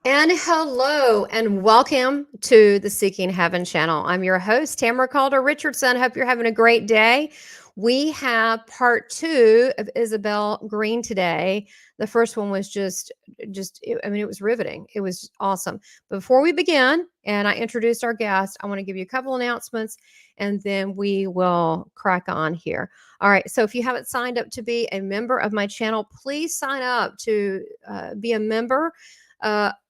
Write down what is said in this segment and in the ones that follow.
And hello and welcome to the Seeking Heaven channel. I'm your host, Tamara Caulder Richardson. Hope you're having a great day. We have part two of Isabella Greene today. The first one was it was riveting. It was awesome. Before we begin, and I introduced our guest, I want to give you a couple announcements and then we will crack on here. All right. So if you haven't signed up to be a member of my channel, please sign up to be a member.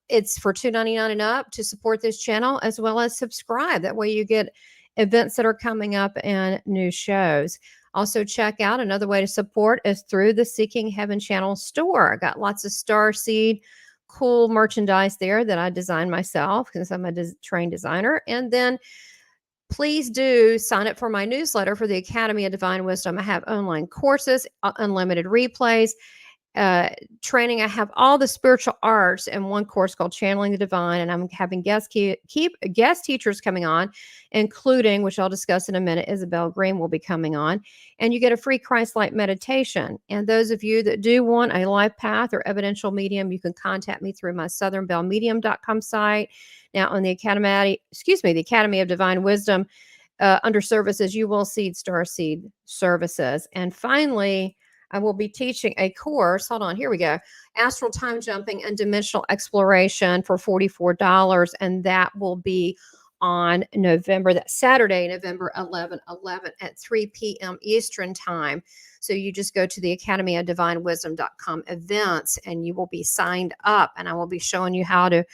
It's for $2.99 and up to support this channel, as well as subscribe. That way you get events that are coming up and new shows. Also, check out another way to support is through the Seeking Heaven channel store. I got lots of Starseed cool merchandise there that I designed myself because I'm a trained designer. And then please do sign up for my newsletter for the Academy of Divine Wisdom. I have online courses, unlimited replays, training. I have all the spiritual arts in one course called Channeling the Divine, and I'm having guest teachers coming on, including, which I'll discuss in a minute, Isabella Greene will be coming on, and you get a free Christ-like meditation. And those of you that do want a life path or evidential medium, you can contact me through my southernbellmedium.com site. Now on the Academy of Divine Wisdom, under services, you will see Starseed services. And finally, I will be teaching a course. Hold on, here we go. Astral time jumping and dimensional exploration for $44. And that will be on Saturday, November 11 at 3 p.m. Eastern time. So you just go to the Academy of Divine Wisdom.com events and you will be signed up. And I will be showing you how to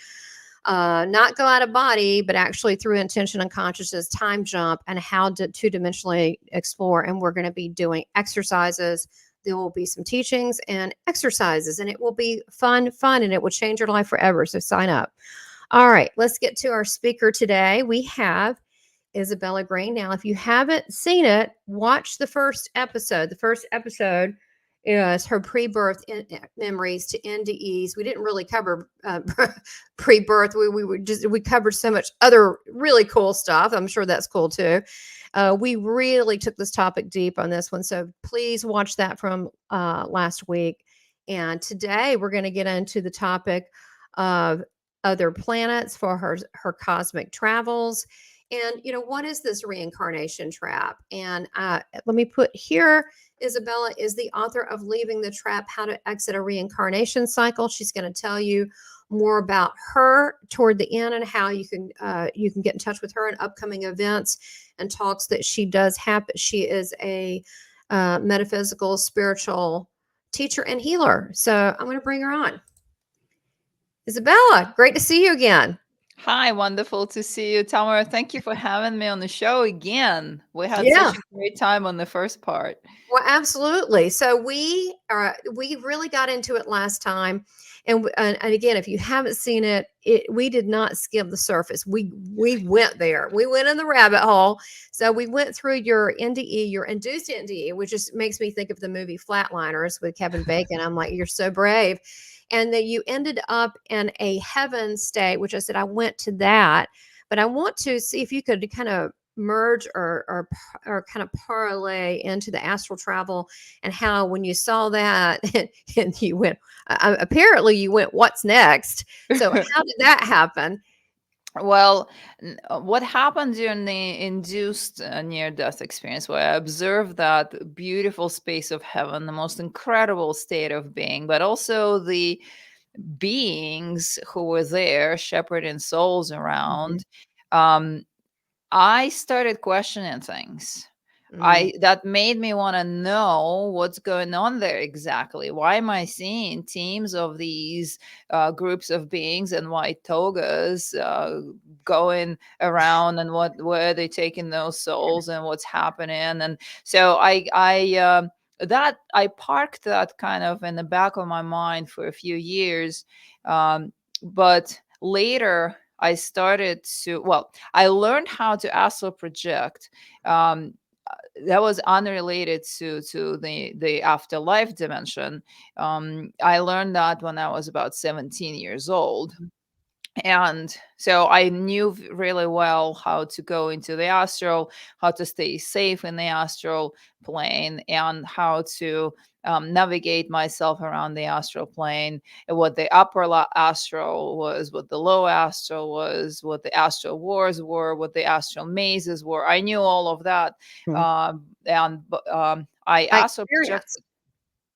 not go out of body, but actually through intention and consciousness, time jump and how to two-dimensionally explore. And we're going to be doing exercises. There will be some teachings and exercises, and it will be fun, and it will change your life forever. So sign up. All right, let's get to our speaker today. We have Isabella Greene. Now, if you haven't seen it, watch the first episode. The first episode is her pre-birth memories to NDEs. We didn't really cover pre-birth. We covered so much other really cool stuff. I'm sure that's cool too. We really took this topic deep on this one. So please watch that from last week. And today we're going to get into the topic of other planets for her cosmic travels. And, what is this reincarnation trap? And let me put here, Isabella is the author of Leaving the Trap, How to Exit a Reincarnation Cycle. She's going to tell you more about her toward the end and how you can get in touch with her in upcoming events and talks that she does have. She is a metaphysical, spiritual teacher and healer. So I'm going to bring her on. Isabella, great to see you again. Hi, wonderful to see you, Tamara. Thank you for having me on the show again. We had such a great time on the first part. Well, absolutely. So we really got into it last time, and again, if you haven't seen it, we did not skim the surface. We went there. We went in the rabbit hole. So we went through your NDE, your induced NDE, which just makes me think of the movie Flatliners with Kevin Bacon. I'm like, you're so brave. And that you ended up in a heaven state, which I said I went to that, but I want to see if you could kind of merge or kind of parlay into the astral travel and how when you saw that and you went, apparently you went, what's next? So how did that happen? Well, what happened during the induced near-death experience, where I observed that beautiful space of heaven, the most incredible state of being, but also the beings who were there, shepherding souls around, I started questioning things. That made me want to know what's going on there exactly. Why am I seeing teams of these groups of beings in white togas going around, and where are they taking those souls and what's happening? And so I parked that kind of in the back of my mind for a few years, but later I learned how to astral project. That was unrelated to the afterlife dimension. I learned that when I was about 17 years old. And so I knew really well how to go into the astral, how to stay safe in the astral plane, and how to navigate myself around the astral plane, and what the upper astral was, what the low astral was, what the astral wars were, what the astral mazes were. I knew all of that. Mhm. I By astral experience. projected.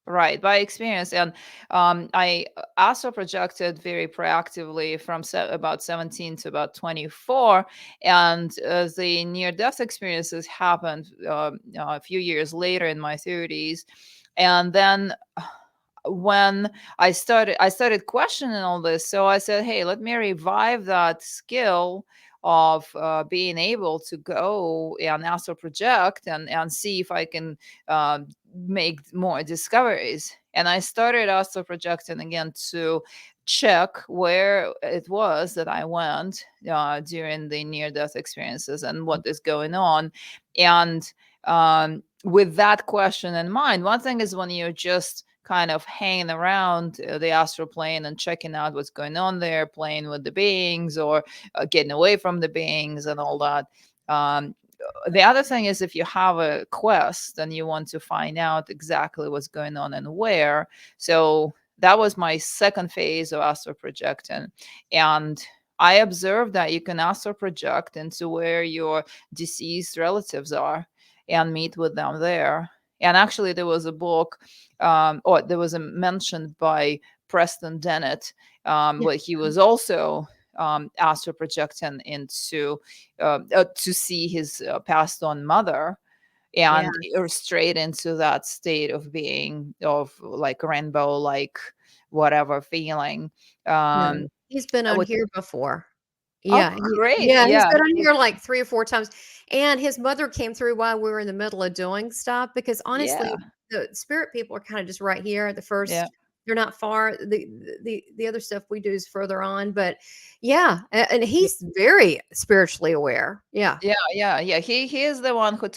Right, by experience. And I also projected very proactively from about 17 to about 24. And the near death experiences happened a few years later in my 30s. And then when I started questioning all this. So I said, hey, let me revive that skill of being able to go and astral project and see if I can make more discoveries. And I started astral projecting again to check where it was that I went during the near death experiences and what is going on. And with that question in mind, one thing is when you're just kind of hanging around the astral plane and checking out what's going on there, playing with the beings or getting away from the beings and all that. Um, the other thing is if you have a quest and you want to find out exactly what's going on and where. So that was my second phase of astral projecting. And I observed that you can astral project into where your deceased relatives are and meet with them there. And actually, there was a book, or there was a mention by Preston Dennett, Yeah. where he was also astral projecting into to see his passed on mother Yeah. and straight into that state of being of like rainbow like whatever feeling. No, um he's been on which, here before. oh, Yeah, great. he's Yeah. been on here like 3 or 4 times, and his mother came through while we were in the middle of doing stuff because honestly, Yeah. the spirit people are kinda just right here at the Yeah. first. They're not far. The other stuff we do is further on, but yeah, and he's very spiritually aware. Yeah. Yeah. He is the one who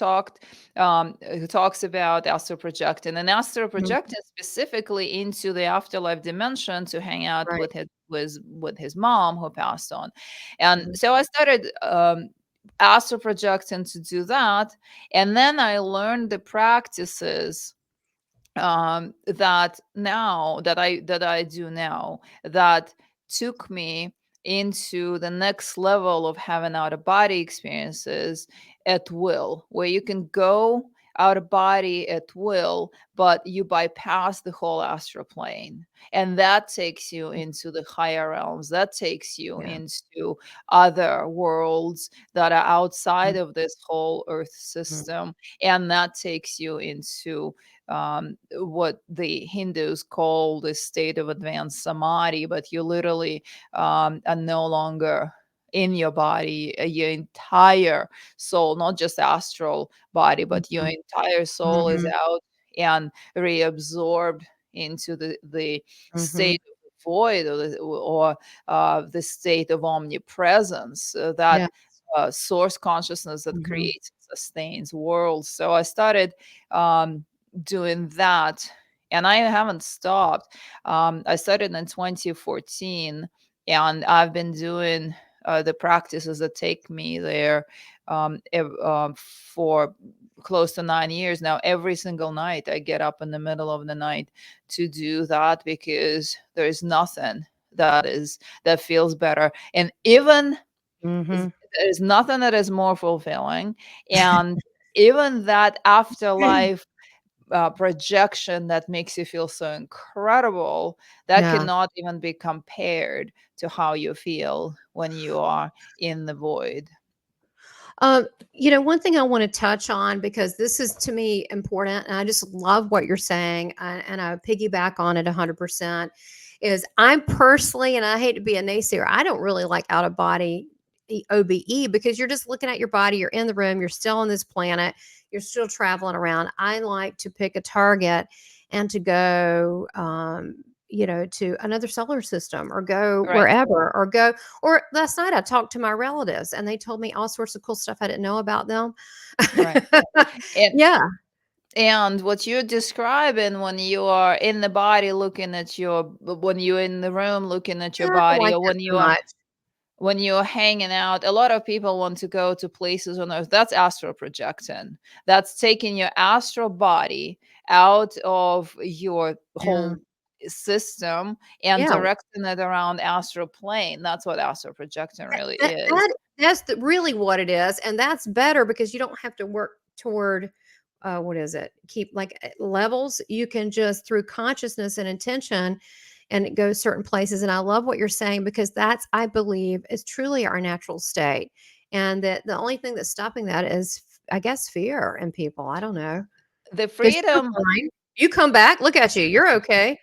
talks about astral projecting and astral Mhm. projecting specifically into the afterlife dimension to hang out Right. with his mom who passed on. And Mhm. so I started astral projecting to do that. And then I learned the practices that I do now that took me into the next level of having out of body experiences at will, where you can go out of body at will, but you bypass the whole astral plane. And that takes you into the higher realms, that takes you Yeah. into other worlds that are outside Mhm. of this whole earth Mhm. system. And that takes you into what the Hindus call the state of advanced samadhi, but you literally are no longer in your body, your entire soul, not just astral body, but your Mhm. entire soul is Mhm. out and reabsorbed into the Mhm. state of the void or the state of omnipresence, that Yeah. source consciousness that Mhm. creates and sustains worlds. So I started um, doing that and I haven't stopped. I started in 2014 and I've been doing the practices that take me there for close to 9 years now. Every single night I get up in the middle of the night to do that because there is nothing that feels better. And even Mhm. there's nothing that is more fulfilling. And even that afterlife projection that makes you feel so incredible, that Yeah. cannot even be compared to how you feel when you are in the void. One thing I want to touch on because this is to me important, and I just love what you're saying, and I piggyback on it 100%. Is I'm personally, and I hate to be a naysayer, I don't really like out of body OBE because you're just looking at your body, you're in the room, you're still on this planet, you're still traveling around. I like to pick a target and to go. To another solar system or go Right. wherever or go or last night I talked to my relatives and they told me all sorts of cool stuff I didn't know about them. Right. And Yeah. and what you're describing when you are in the body looking at your when you're in the room looking at Yeah, your I don't body, like or that when so you are much. when you're hanging out, a lot of people want to go to places on earth. That's astral projecting. That's taking your astral body out of your Yeah. whole system and Yeah. directing it around astral plane. That's what astral projecting really That is. that that's really what it is, and that's better because you don't have to work toward, what is it? Keep like levels. You can just through consciousness and intention, and it goes certain places. And I love what you're saying because that's I believe is truly our natural state, and that the only thing that's stopping that is, I guess, fear in people. I don't know The because you're freedom. fine. You come back. Look at you. You're okay.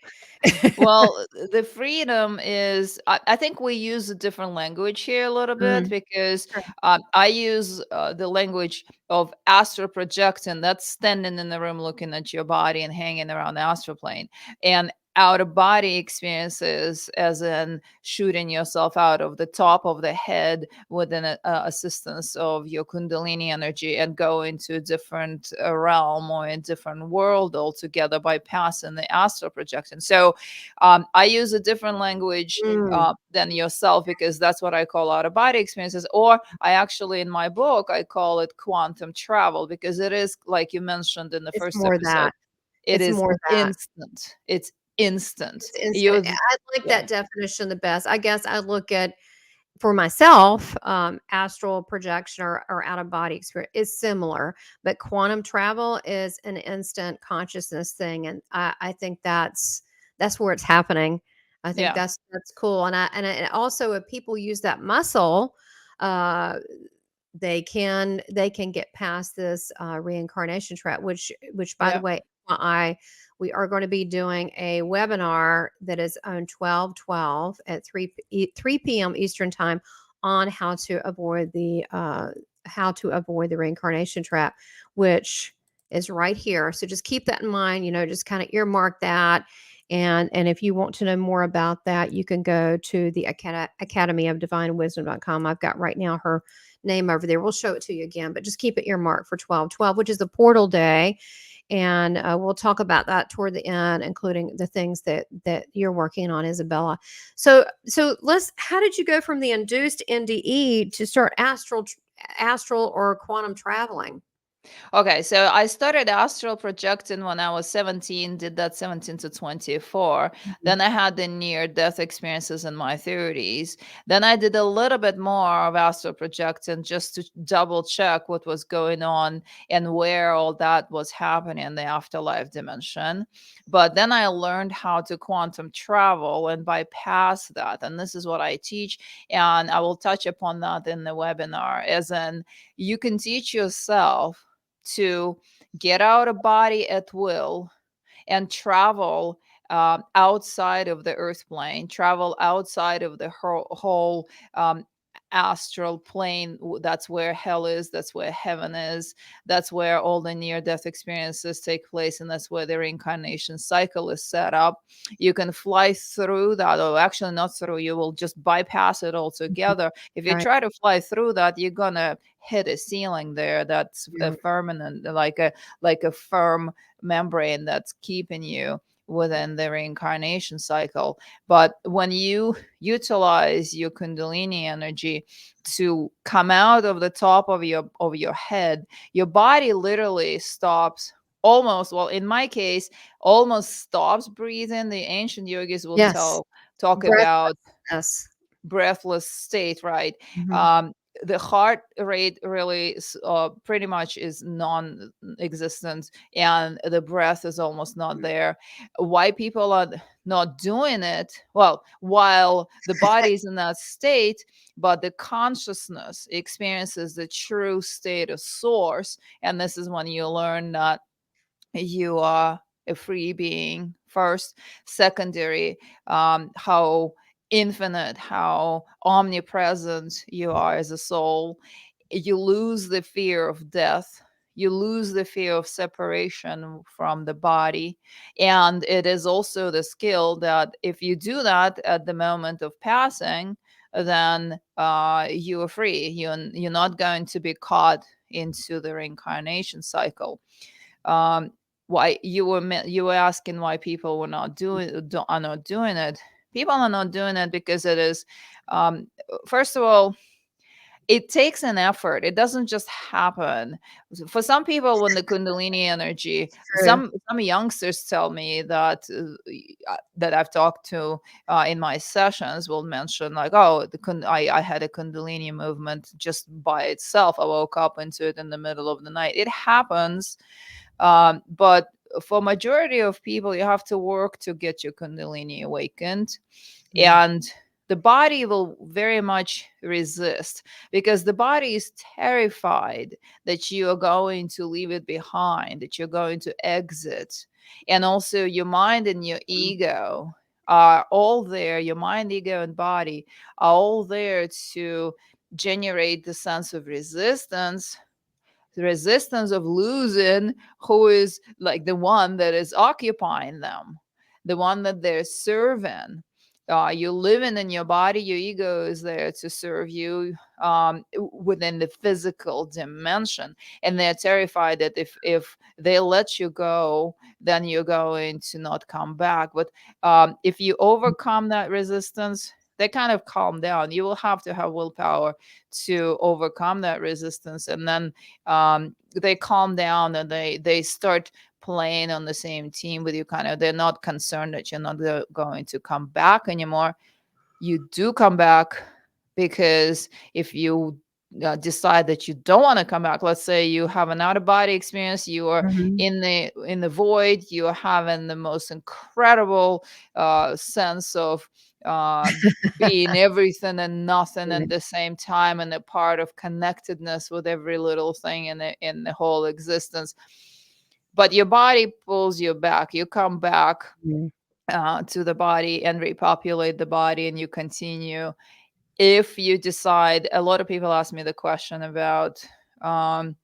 Well, the freedom is, I think we use a different language here a little bit Mm, because sure. I use the language of astral projecting. That's standing in the room looking at your body and hanging around the astral plane. And out of body experiences, as in shooting yourself out of the top of the head with an assistance of your Kundalini energy and go into a different realm or a different world altogether by passing the astral projection. So I use a different language Mm, than yourself because that's what I call out of body experiences. Or I actually, in my book, I call it quantum travel because it is, like you mentioned in the it's first more episode, that. it It's is more that. instant. It's instant. It's instant. You, I like yeah, that definition the best. I guess I look at for myself, astral projection or out of body experience is similar, but quantum travel is an instant consciousness thing, and I think that's where it's happening. I think yeah, that's cool, and also if people use that muscle, uh, they can get past this reincarnation trap, which by the yeah, way, I we are going to be doing a webinar that is on 12/12 at 3 p.m. Eastern time on how to avoid the reincarnation trap, which is right here. So just keep that in mind, just kind of earmark that. And if you want to know more about that, you can go to the Academy of Divine Wisdom.com. I've got right now her name over there. We'll show it to you again, but just keep it earmarked for 12/12, which is the portal day. And we'll talk about that toward the end, including the things that you're working on, Isabella. So let's. How did you go from the induced NDE to start astral or quantum traveling? Okay, so I started astral projecting when I was 17, did that 17 to 24. Mhm. Then I had the near death experiences in my 30s. Then I did a little bit more of astral projecting just to double check what was going on and where all that was happening in the afterlife dimension. But then I learned how to quantum travel and bypass that. And this is what I teach. And I will touch upon that in the webinar, as in you can teach yourself to get out of body at will and travel outside of the earth plane, travel outside of the whole astral plane. That's where hell is, that's where heaven is, that's where all the near death experiences take place, and that's where the reincarnation cycle is set up. You can fly through that, or actually not through, you will just bypass it Mhm. altogether. If you Right. try to fly through that, you're gonna hit a ceiling there that's a Yeah. permanent, like a firm membrane that's keeping you within the reincarnation cycle. But when you utilize your kundalini energy to come out of the top of your head, your body literally stops, almost, well, in my case, almost stops breathing. The ancient yogis will Yes. talk about Breathlessness. breathless state, right? Mhm. Um, the heart rate really pretty much is non-existent, and the breath is almost not there. Why people are not doing it? Well, while the body is in that state, but the consciousness experiences the true state of source, and this is when you learn that you are a free being first. Secondary, how infinite, how omnipresent you are as a soul. You lose the fear of death, you lose the fear of separation from the body. And it is also the skill that if you do that at the moment of passing, then you are free. You're not going to be caught into the reincarnation cycle. um, why you were asking why people were not doing are not doing it, people are not doing it because it is, um, first of all, it takes an effort. It doesn't just happen. For some people, when the Kundalini energy, True. some youngsters tell me that that I've talked to in my sessions will mention like, oh, I had a Kundalini movement just by itself. I woke up into it in the middle of the night. It happens, but for majority of people, you have to work to get your Kundalini awakened, Mm. and the body will very much resist because the body is terrified that you are going to leave it behind, that you're going to exit. And also your mind and your ego are all there, your mind, ego, and body are all there to generate the sense of resistance, the resistance of losing who is like the one that is occupying them, the one that they're serving. You're living in your body, your ego is there to serve you within the physical dimension. And they're terrified that if they let you go, then you're going to not come back. But if you overcome that resistance, they kind of calm down. You will have to have willpower to overcome that resistance, and then they calm down and they start playing on the same team with you. Kind of, they're not concerned that you're not going to come back anymore. You do come back, because if you decide that you don't want to come back, let's say you have an out of body experience, you are Mhm. in the void, you are having the most incredible sense of uh, being everything and nothing at Right. the same time, and a part of connectedness with every little thing in the whole existence. But your body pulls you back. You come back Mm. to the body and repopulate the body, and you continue. If you decide, a lot of people ask me the question about, um,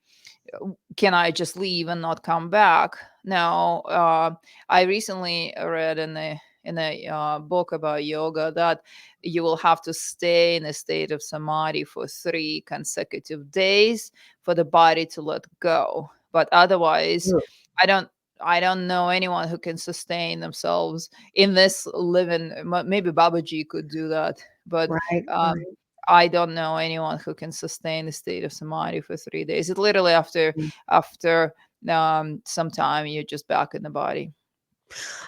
can I just leave and not come back? Now, I recently read in a book about yoga that you will have to stay in a state of samadhi for 3 consecutive days for the body to let go. But otherwise, Ugh. I don't. I don't know anyone who can sustain themselves in this living. Maybe Babaji could do that, but Right, um, right. I don't know anyone who can sustain the state of samadhi for 3 days. It literally Mm. after some time you're just back in the body.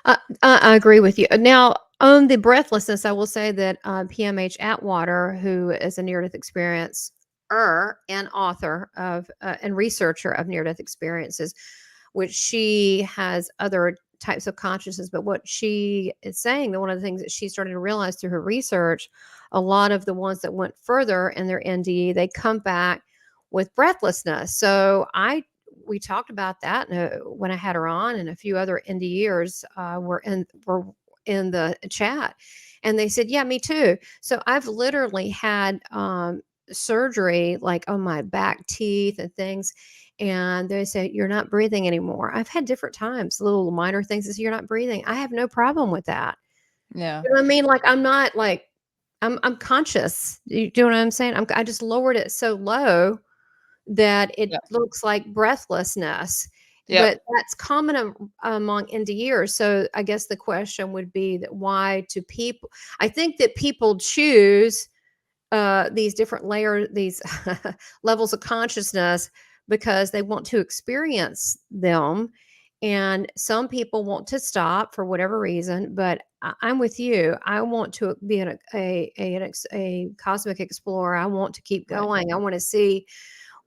I agree with you. Now, on the breathlessness, I will say that PMH Atwater, who is a near-death experience and author of and researcher of near-death experiences, which she has other types of consciousness. But what she is saying, that one of the things that she started to realize through her research, a lot of the ones that went further in their NDE, they come back with breathlessness. So we talked about that when I had her on, and a few other NDErs were in the chat, and they said, "Yeah, me too." So I've literally had surgery like on my back teeth and things, and they say you're not breathing anymore. I've had different times, little minor things. They say you're not breathing. I have no problem with that. Yeah. You know what I mean? Like I'm not like I'm conscious. You know what I'm saying? I just lowered it so low that it Yeah. looks like breathlessness, Yep. but that's common among NDErs. So I guess the question would be that why do people? I think that people choose these different layers, these levels of consciousness because they want to experience them. And some people want to stop for whatever reason, but I'm with you. I want to be a cosmic explorer. I want to keep Right. going. I want to see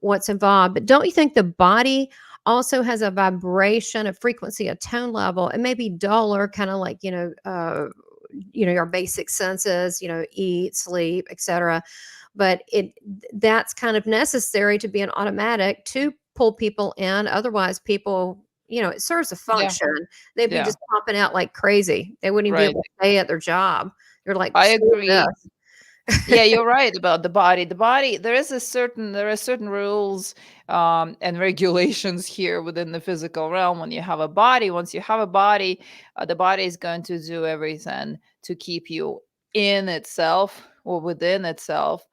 what's involved. But don't you think the body also has a vibration, a frequency, a tone level? It may be duller, kind of like, your basic senses, eat, sleep, etc. But that's kind of necessary to be an automatic to pull people in. Otherwise, people, it serves a Yeah. function. They'd be Yeah. just popping out like crazy. They wouldn't even be Right. able to stay at their job. They're like, I screw agree. this. Yeah, you're right about the body. The body, there are certain rules and regulations here within the physical realm. When you have a body, once you have a body, the body is going to do everything to keep you in itself or within itself.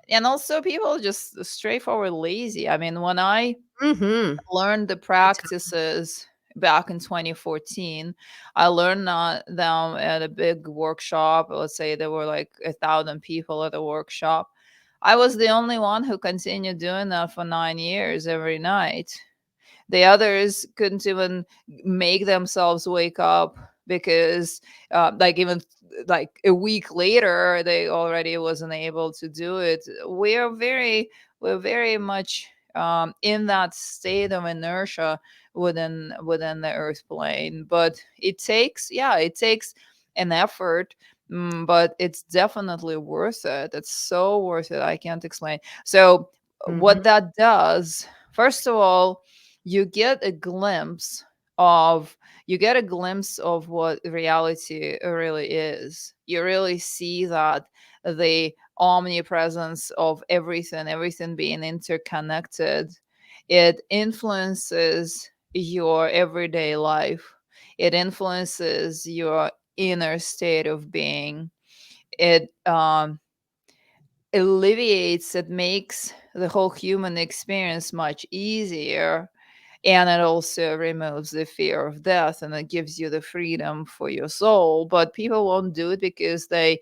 And also, people are just straightforward lazy. I mean, when I Mm-hmm. learned the practices back in 2014. I learned them at a big workshop. Let's say there were like 1,000 people at the workshop. I was the only one who continued doing that for 9 years every night. The others couldn't even make themselves wake up because like even like a week later they already wasn't able to do it. We're very much in that state of inertia within the earth plane, but it takes an effort. But it's definitely worth it. It's so worth it. I can't explain. So Mhm. what that does, first of all, you get a glimpse of what reality really is. You really see that the omnipresence of everything being interconnected, it influences your everyday life. It influences your inner state of being. It alleviates, it makes the whole human experience much easier, and it also removes the fear of death, and it gives you the freedom for your soul. But people won't do it because they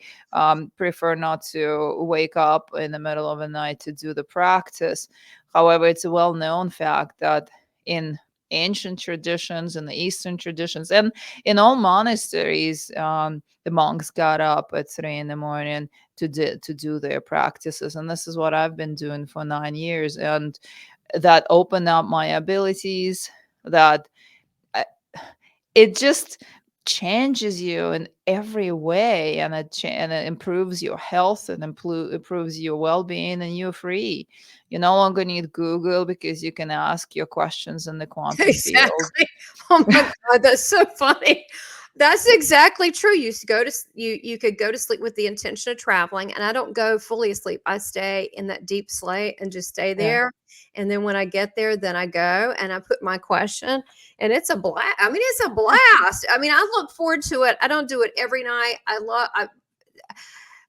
prefer not to wake up in the middle of the night to do the practice. However, it's a well-known fact that in ancient traditions, in the Eastern traditions, and in all monasteries, the monks got up at 3 in the morning to do their practices, and this is what I've been doing for 9 years. And that open up my abilities, that I, it just changes you in every way, and it improves your health, and improves your well-being, and you're free. You no longer need Google because you can ask your questions in the quantum field. Exactly. Oh my god, that's so funny. That's exactly true. You used to go to you could go to sleep with the intention of traveling, and I don't go fully asleep. I stay in that deep slate and just stay Yeah, there. And then when I get there, then I go and I put my question, and it's a blast. I mean, it's a blast. I mean, I look forward to it. I don't do it every night.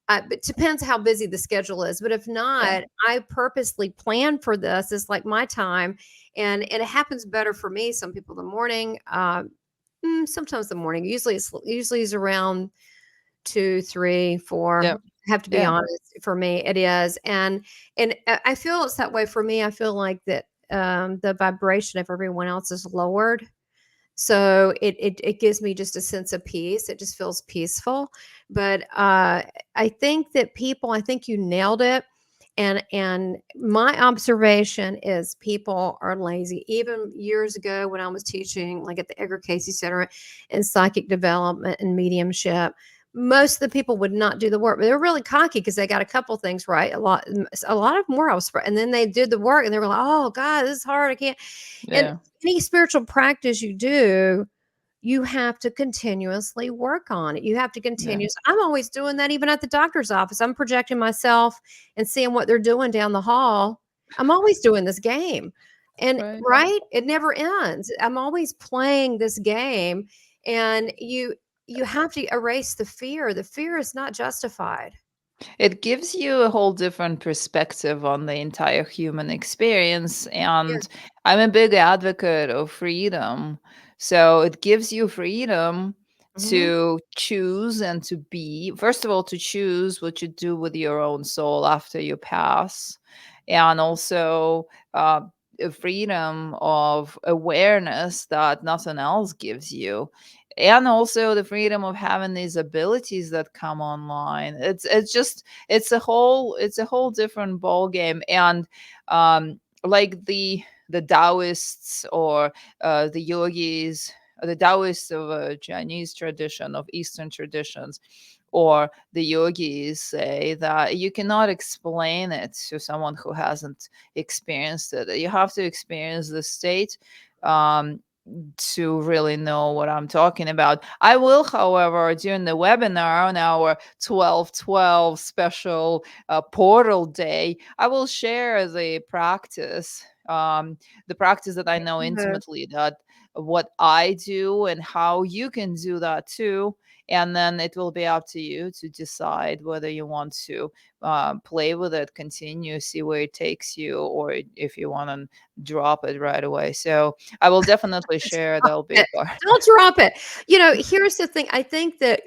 It depends how busy the schedule is, but if yeah, not, I purposely plan for this. It's like my time, and it happens better for me. Some people in the morning, sometimes the morning. Usually is around 2, 3, 4. yeah, I have to be yeah. honest. For me, it is, and I feel it's that way for me. I feel like that the vibration of everyone else is lowered, so it gives me just a sense of peace. It just feels peaceful. But I think you nailed it. And my observation is people are lazy. Even years ago when I was teaching, like at the Edgar Casey Center in psychic development and mediumship, most of the people would not do the work, but they're really cocky because they got a couple things right. A lot of them were. And then they did the work, and they were like, "Oh God, this is hard. I can't." And Yeah, any spiritual practice you do, you have to continuously work on it. You have to yeah, I'm always doing that even at the doctor's office. I'm projecting myself and seeing what they're doing down the hall. I'm always doing this game. And right. right? It never ends. I'm always playing this game, and you have to erase the fear. The fear is not justified. It gives you a whole different perspective on the entire human experience. Yeah. And I'm a big advocate of freedom. So it gives you freedom Mhm. to choose and to be, first of all, to choose what you do with your own soul after you pass. And also, a freedom of awareness that nothing else gives you, and also the freedom of having these abilities that come online. It's a whole different ball game. And like the Taoists, or the yogis, the Taoists of Chinese tradition, of Eastern traditions, or the yogis say that you cannot explain it to someone who hasn't experienced it. You have to experience the state um, to really know what I'm talking about. I will, however, during the webinar on our 12/12 special portal day, I will share the practice that I know Yeah. intimately, that what I do and how you can do that too. and then it will be up to you to decide whether you want to play with it, continue, see where it takes you, or if you want to drop it right away. So I will definitely share. Stop That'll be a it. part. Don't drop it. Here's the thing. I think that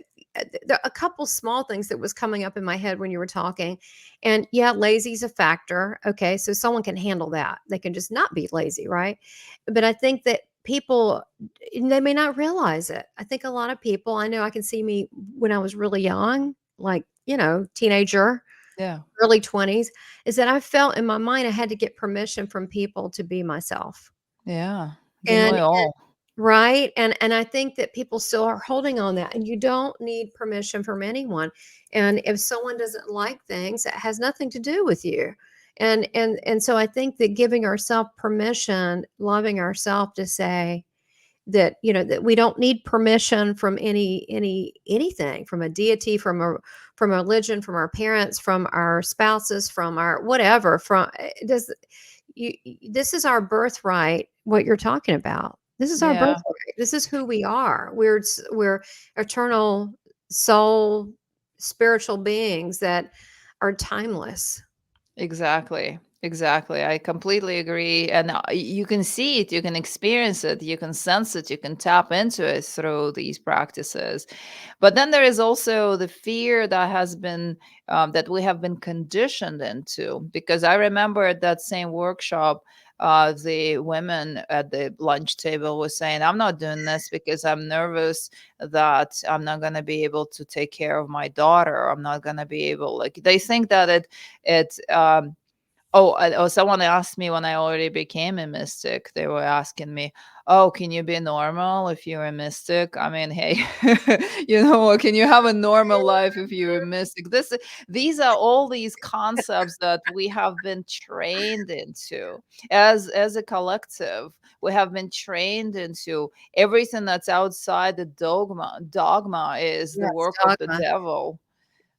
there are a couple small things that was coming up in my head when you were talking. And yeah, lazy is a factor. Okay. So someone can handle that. They can just not be lazy, right? But I think that people, they may not realize it. I think a lot of people, I know I can see me when I was really young, like, teenager, Yeah. early 20s, is that I felt in my mind I had to get permission from people to be myself. Yeah. Didn't And we all? right, and I think that people still are holding on that, and you don't need permission from anyone, and if someone doesn't like things, it has nothing to do with you, and so I think that giving ourselves permission, loving ourselves to say that, that we don't need permission from anything, from a deity, from a religion, from our parents, from our spouses, from our whatever, from does this is our birthright, what you're talking about. This is our Yeah. birthright. This is who we are. We're eternal soul, spiritual beings that are timeless. Exactly. Exactly. I completely agree. And you can see it, you can experience it, you can sense it, you can tap into it through these practices. But then there is also the fear that has been, that we have been conditioned into. Because I remember at that same workshop, the women at the lunch table were saying, I'm not doing this because I'm nervous that I'm not going to be able to take care of my daughter. I'm not going to be able, like, they think that it. Someone asked me when I already became a mystic. They were asking me, "Oh, can you be normal if you're a mystic?" I mean, hey, can you have a normal life if you're a mystic? These are all these concepts that we have been trained into as a collective. We have been trained into everything that's outside the dogma. Dogma is the Yes, work of the dogma. devil,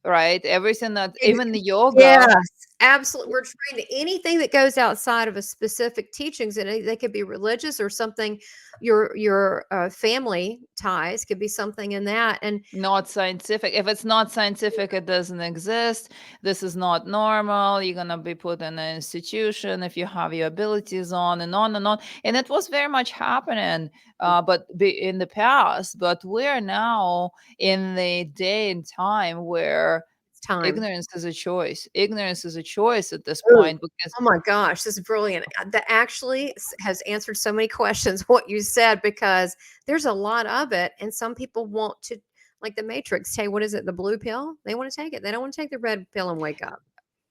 right? Everything that, Ex even the yoga. Yes, absolutely. We're trained to anything that goes outside of a specific teachings, and they could be religious or something. Your family ties could be something in that, and Not scientific. If it's not scientific, it doesn't exist. This is not normal. You're gonna be put in an institution if you have your abilities on and on and on. And it was very much happening, in the past. But we're now in the day and time where it's time. ignorance is a choice. Ignorance is a choice at this Ooh, point because oh my gosh, this is brilliant. That actually has answered so many questions, what you said, because there's a lot of it. And some people want to, like the Matrix, hey, what is it? The blue pill? They want to take it. They don't want to take the red pill and wake up.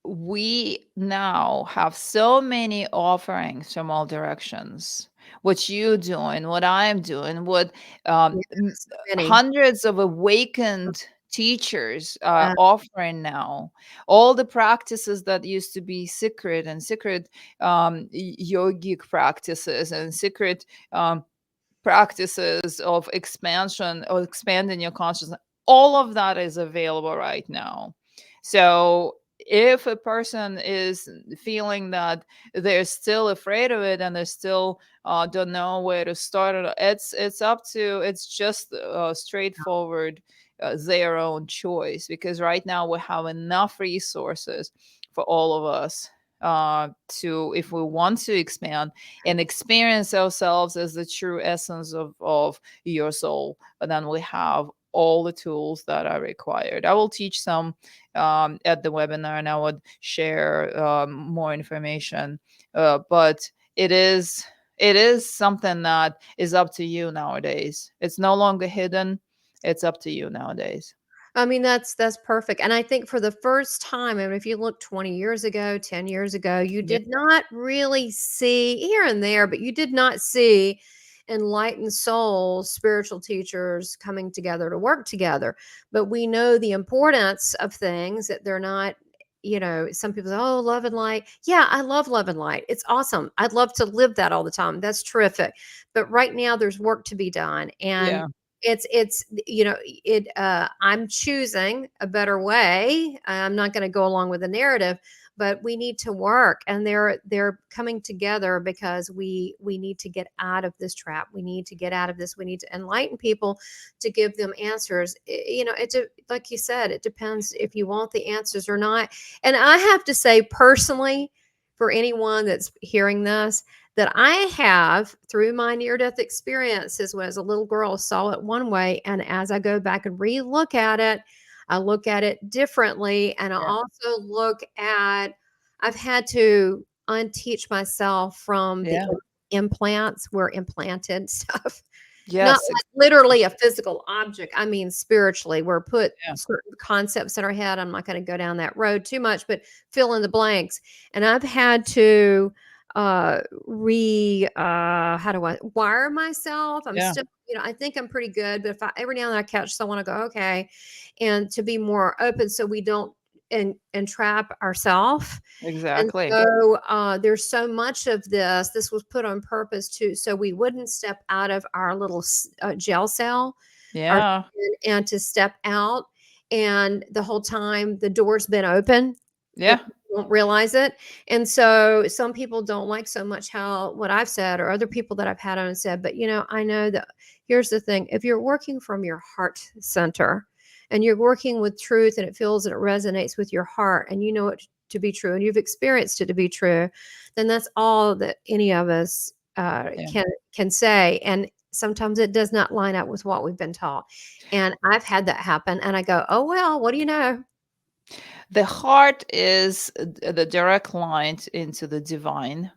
we now have so many offerings from all directions. What you doing, what I'm doing, what Yeah, so many. hundreds of awakened teachers are Yeah, offering now. All the practices that used to be secret and secret yogic practices and secret practices of expansion or expanding your consciousness, all of that is available right now. So if a person is feeling that they're still afraid of it and they still don't know where to start, it's just straightforward, their own choice, because right now we have enough resources for all of us to, if we want to expand and experience ourselves as the true essence of your soul. But then we have all the tools that are required. I will teach some at the webinar, and I would share more information. But it is something that is up to you nowadays. It's no longer hidden. It's up to you nowadays. I mean, that's perfect. And I think for the first time, I mean, if you look 20 years ago, 10 years ago, you Yeah. did not really see here and there, but you did not see enlightened souls, spiritual teachers coming together to work together. But we know the importance of things that they're not, some people say, oh, love and light. Yeah, I love love and light. It's awesome. I'd love to live that all the time. That's terrific. But right now, there's work to be done. And Yeah. it's I'm choosing a better way. I'm not going to go along with the narrative, but we need to work, and they're coming together because we need to get out of this trap. We need to get out of this. We need to enlighten people to give them answers. Like you said, it depends if you want the answers or not. And I have to say personally, for anyone that's hearing this, that I have, through my near death experiences, when as a little girl saw it one way, and as I go back and re-look at it, I look at it differently. And I Yeah. also look at, I've had to unteach myself from the Yeah. implants, were implanted stuff. Not Yes. like literally a physical object. I mean, spiritually, we're put Yeah. certain concepts in our head. I'm not going to go down that road too much, but fill in the blanks. And I've had to how do I wire myself? I'm Yeah. still, I think I'm pretty good, but if I every now and then I catch someone, I go, okay, and to be more open so we don't entrap ourselves. And Exactly. so there's so much of this. This was put on purpose to so we wouldn't step out of our little jail cell, our Yeah. and to step out. And the whole time the door's been open, but Yeah. people don't realize it. And so some people don't like so much how what I've said, or other people that I've had on and said, but I know that here's the thing: if you're working from your heart center and you're working with truth, and it feels and it resonates with your heart, and you know it to be true, and you've experienced it to be true, then that's all that any of us Yeah. can say. And sometimes it does not line up with what we've been taught. And I've had that happen, and I go, oh well, what do you know? The heart is the direct line into the divine,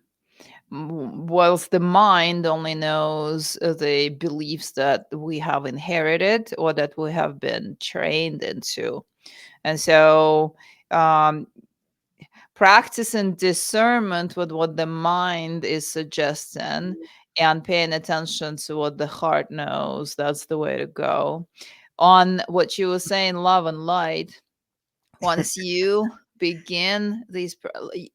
whilst the mind only knows the beliefs that we have inherited or that we have been trained into. And so, um, practicing discernment with what the mind is suggesting and paying attention to what the heart knows, that's the way to go. On what you were saying, love and light, once you begin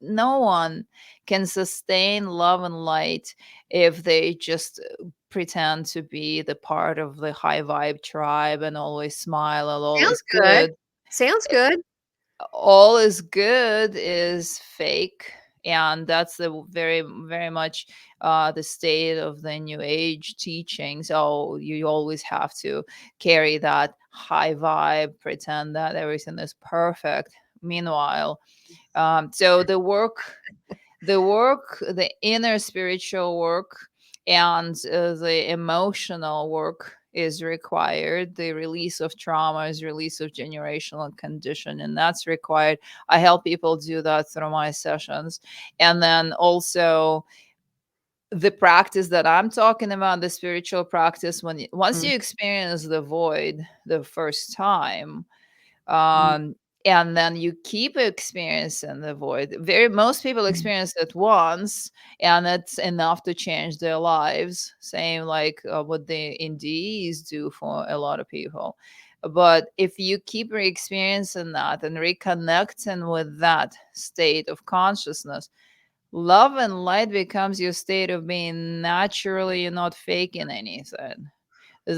no one can sustain love and light if they just pretend to be the part of the high vibe tribe and always smile and all Sounds is good. good. Sounds good. All is good is fake, and that's the very very much the state of the new age teachings. Oh, you always have to carry that high vibe, pretend that everything is perfect. Meanwhile, so the inner spiritual work and the emotional work is required. The release of trauma is release of generational condition, and that's required. I help people do that through my sessions. And then also the practice that I'm talking about, the spiritual practice, once Mm, you experience the void the first time, mm, um and then you keep experiencing the void. Very most people mm. experience it once, and it's enough to change their lives, same like what the NDEs do for a lot of people. But if you keep re-experiencing that and reconnecting with that state of consciousness, love and light becomes your state of being naturally. You're not faking anything.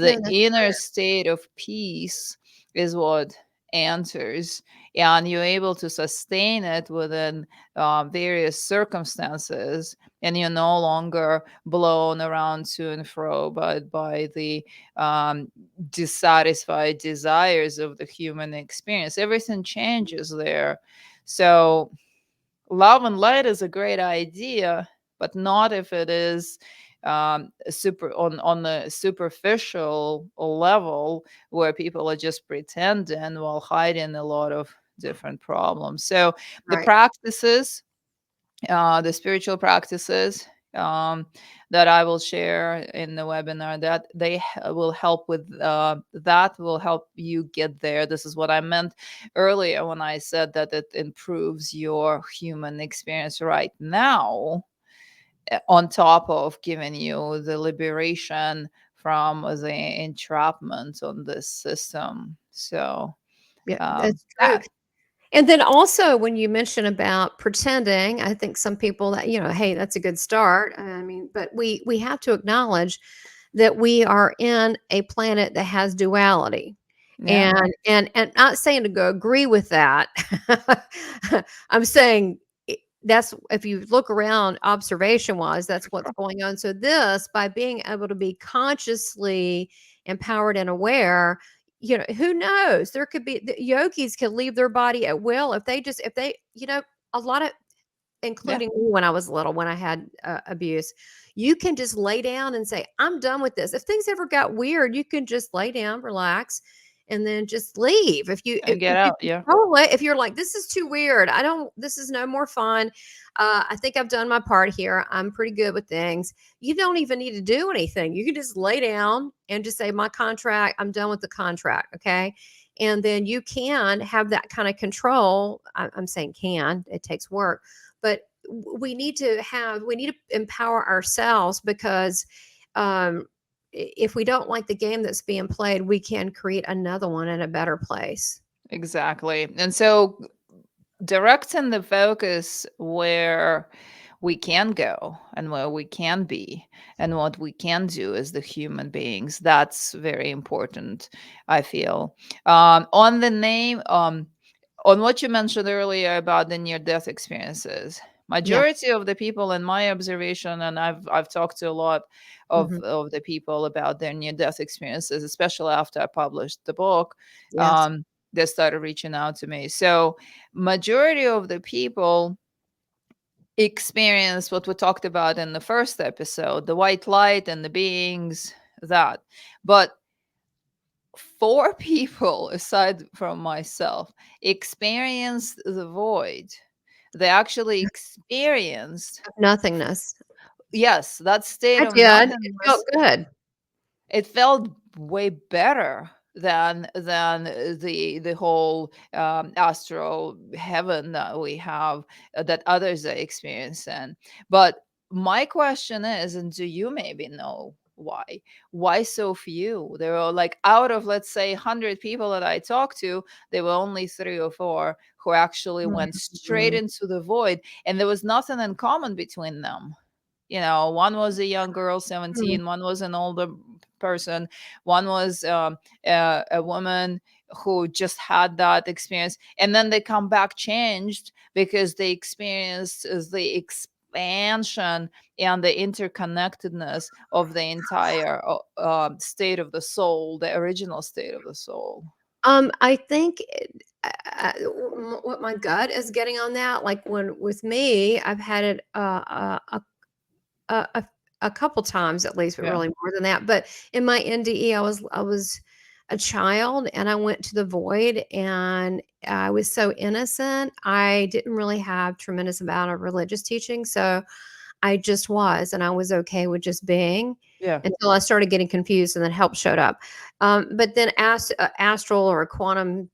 No, The that's inner state of peace is what enters, and you're able to sustain it within various circumstances, and you're no longer blown around to and fro by the um, dissatisfied desires of the human experience. Everything changes there. So love and light is a great idea, but not if it is super on the superficial level, where people are just pretending while hiding a lot of different problems. So the right. practices, the spiritual practices, um, that I will share in the webinar, that will help with that will help you get there. This is what I meant earlier when I said that it improves your human experience right now, on top of giving you the liberation from the entrapment on this system. So Yeah, that's true. that And then also when you mention about pretending, I think some people that, hey, that's a good start. I mean, but we have to acknowledge that we are in a planet that has duality. Yeah. And not saying to go agree with that. I'm saying that's, if you look around observation wise, that's what's going on. So this, by being able to be consciously empowered and aware, who knows, there could be, the yogis could leave their body at will if they just, if they, a lot of, Yeah. including me when I was little, when I had abuse, you can just lay down and say, I'm done with this. If things ever got weird, you can just lay down, relax, and then just leave. If you And get you out. Yeah. control it, if you're like, this is too weird, I don't, this is no more fun. I think I've done my part here. I'm pretty good with things. You don't even need to do anything. You can just lay down and just say, my contract, I'm done with the contract. Okay. And then you can have that kind of control. I'm saying can, it takes work, but we need to empower ourselves, because if we don't like the game that's being played, we can create another one in a better place. Exactly. And so directing the focus where we can go and where we can be and what we can do as the human beings, that's very important, I feel. On the name, on what you mentioned earlier about the near death experiences, Yeah. majority of the people in my observation, and I've talked to a lot Hmm. of the people about their near death experiences, especially after I published the book, Yes. um, they started reaching out to me. So majority of the people experience what we talked about in the first episode, the white light and the beings, that. But four people aside from myself experienced the void. They actually experienced, Nothingness. yes, that state I of did. It felt nothingness. good. It felt way better than the whole astral heaven that we have, that others are experiencing. But my question is, and do you maybe know why so few? There were, like, out of, let's say, 100 people that I talked to, there were only 3 or 4 who actually went straight Mhm. into the void, and there was nothing in common between them. One was a young girl, Mm. 17, one was an older person, one was a woman who just had that experience, and then they come back changed because they experienced the expansion and the interconnectedness of the entire state of the soul, the original state of the soul. I think what my gut is getting on that, like when with me, I've had it a, a, a couple times at least, but Yeah. really more than that. But in my NDE, I was a child and I went to the void, and I was so innocent. I didn't really have tremendous amount of religious teaching, so I just was, and I was okay with just being, Yeah. until I started getting confused, and then help showed up. But then astral or quantum,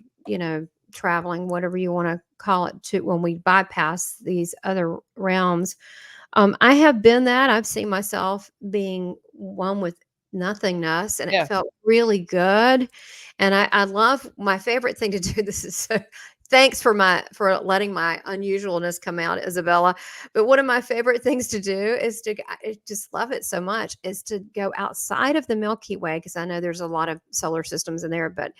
traveling, whatever you want to call it, to when we bypass these other realms, I have been that. I've seen myself being one with nothingness, and it Yeah. felt really good. And I love, my favorite thing to do. This is so. Thanks for letting my unusualness come out, Isabella. But one of my favorite things to do is I just love it so much, is to go outside of the Milky Way, because I know there's a lot of solar systems in there, but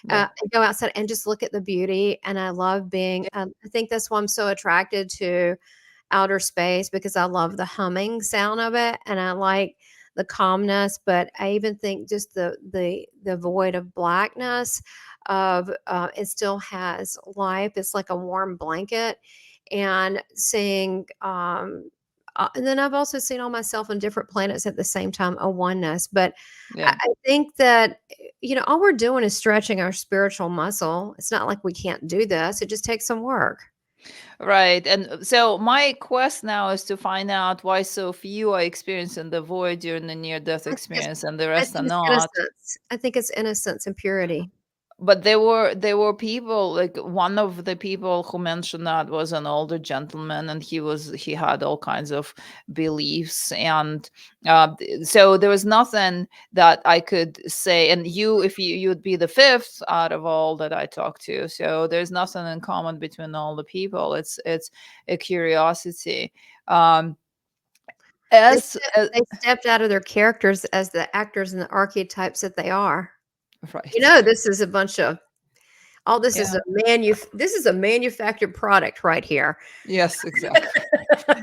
Yeah. go outside and just look at the beauty. And I love being. I think that's why I'm so attracted to outer space, because I love the humming sound of it, and I like the calmness. But I even think just the void of blackness of it still has life. It's like a warm blanket, and seeing. And then I've also seen all myself on different planets at the same time, a oneness. But Yeah. I think that all we're doing is stretching our spiritual muscle. It's not like we can't do this. It just takes some work. Right. And so my quest now is to find out why so few are experiencing the void during the near death I think it's experience and the I rest are think it's not. innocence. I think it's innocence and purity. But there were people, like one of the people who mentioned that was an older gentleman, and he had all kinds of beliefs, and so there was nothing that I could say. And if you'd be the fifth out of all that I talked to, so there's nothing in common between all the people. It's a curiosity. um They as, stepped they stepped out of their characters as the actors and the archetypes that they are. You right. know, this is a bunch of this is Yeah. this is a manufactured product right here. Yes, exactly.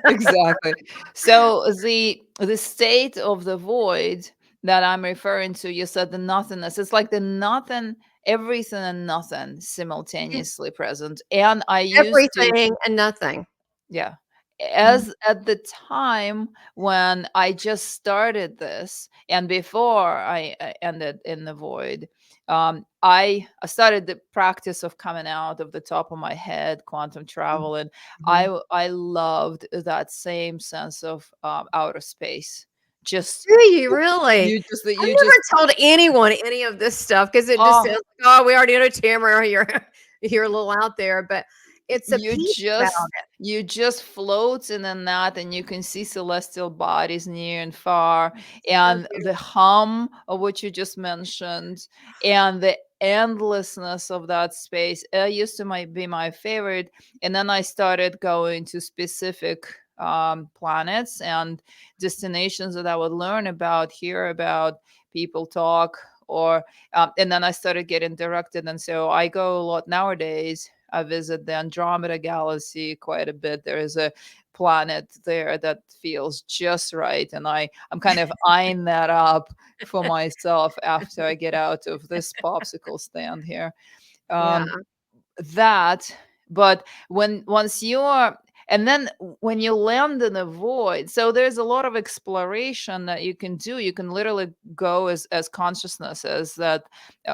Exactly. So the state of the void that I'm referring to, you said the nothingness. It's like the nothing, everything and nothing simultaneously present. And I used to, Everything and nothing. yeah. Mhm. As at the time when I just started this, and before I ended in the void, I started the practice of coming out of the top of my head, quantum travel, and Mhm. I loved that same sense of outer space. Just Do you really? I've you never just told anyone any of this stuff because it just oh sounds like, "Oh, we already know Tamara, you're a little out there," but it's a you piece about just it. you just float in and that, and you can see celestial bodies near and far, So and the beautiful. hum of what you just mentioned, and the endlessness of that space used to be my favorite. And then I started going to specific planets and destinations that I would learn about, hear about, people talk, or and then I started getting directed. And so I go a lot nowadays. I visit the Andromeda galaxy quite a bit. There is a planet there that feels just right, and I'm kind of eyeing that up for myself after I get out of this popsicle stand here. Yeah. Um, that, but when once you're and then when you land in a void, so there's a lot of exploration that you can do. You can literally go as consciousness, as that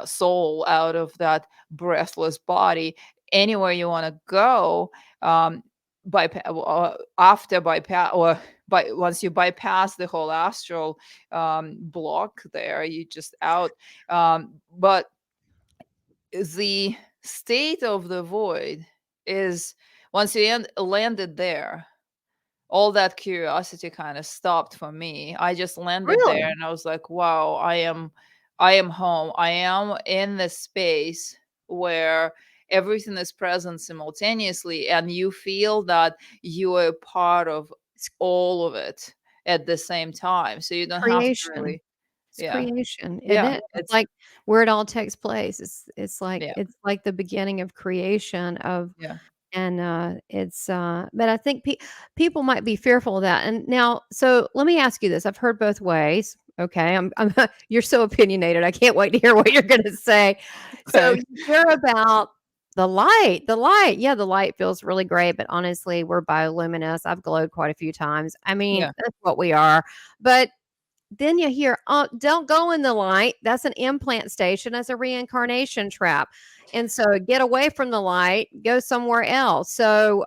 soul out of that breathless body, anywhere you want to go. After bypass, or by once you bypass the whole astral block there, you just out. But the state of the void is, once you landed there, all that curiosity kind of stopped for me. I just landed there Really? and I was like, wow, I am home. I am in this space where everything is present simultaneously, and you feel that you are a part of It's all of it at the same time. So you don't have to creation. really, It's yeah. creation, isn't Yeah. it? It's It's like where it all takes place. yeah. It's like the beginning of creation of Yeah. and, but I think people might be fearful of that, and now so let me ask you this, I've heard both ways, okay? I'm you're so opinionated, I can't wait to hear what you're gonna say. So, Okay. you hear about yeah, the light feels really great, but honestly, we're bioluminescent, I've glowed quite a few times. I mean, Yeah. that's what we are, but then you hear, "Oh, don't go in the light. That's an implant station. That's a reincarnation trap. And so get away from the light, go somewhere else." So,